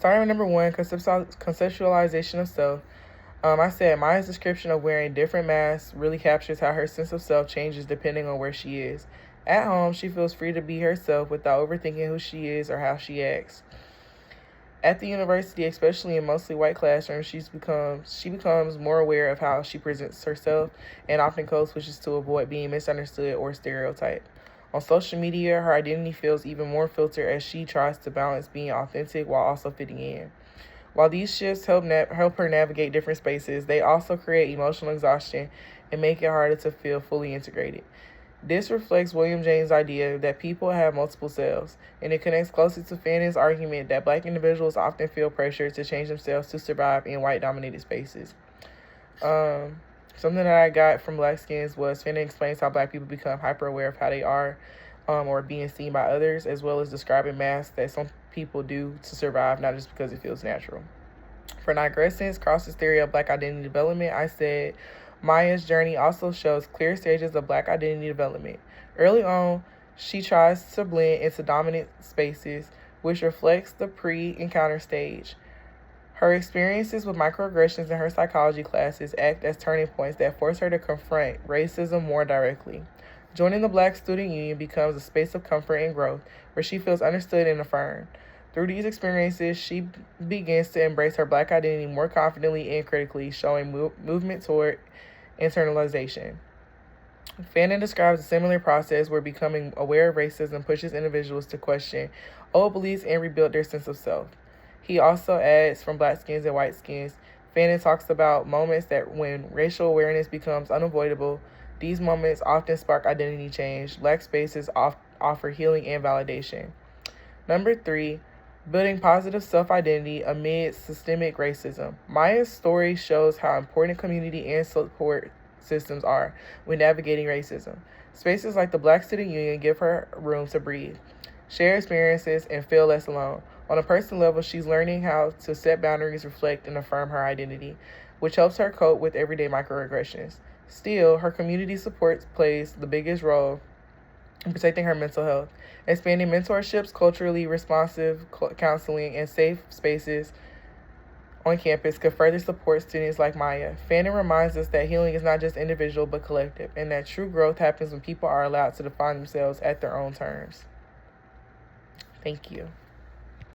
Starting with number one, conceptualization of self. I said Maya's description of wearing different masks really captures how her sense of self changes depending on where she is. At home, she feels free to be herself without overthinking who she is or how she acts. At the university, especially in mostly white classrooms, she becomes more aware of how she presents herself and often code switches to avoid being misunderstood or stereotyped. On social media, her identity feels even more filtered as she tries to balance being authentic while also fitting in. While these shifts help her navigate different spaces, they also create emotional exhaustion and make it harder to feel fully integrated. This reflects William James' idea that people have multiple selves, and it connects closely to Fannin's argument that Black individuals often feel pressure to change themselves to survive in white-dominated spaces. Something that I got from Black Skins was Fannin explains how Black people become hyper-aware of how they are or being seen by others, as well as describing masks that some people do to survive, not just because it feels natural. For Nigrescence, Cross's theory of Black identity development, I said Maya's journey also shows clear stages of Black identity development. Early on, she tries to blend into dominant spaces, which reflects the pre-encounter stage. Her experiences with microaggressions in her psychology classes act as turning points that force her to confront racism more directly. Joining the Black Student Union becomes a space of comfort and growth, where she feels understood and affirmed. Through these experiences, she begins to embrace her Black identity more confidently and critically, showing movement toward internalization. Fannin describes a similar process where becoming aware of racism pushes individuals to question old beliefs and rebuild their sense of self. He also adds from Black Skins and White Skins. Fannin talks about moments that when racial awareness becomes unavoidable, these moments often spark identity change. Black spaces offer healing and validation. Number 3, building positive self-identity amid systemic racism. Maya's story shows how important community and support systems are when navigating racism. Spaces like the Black Student Union give her room to breathe, share experiences, and feel less alone. On a personal level, she's learning how to set boundaries, reflect, and affirm her identity, which helps her cope with everyday microaggressions. Still, her community support plays the biggest role in protecting her mental health. Expanding mentorships, culturally responsive counseling, and safe spaces on campus could further support students like Maya. Fannin reminds us that healing is not just individual but collective, and that true growth happens when people are allowed to define themselves at their own terms. Thank you.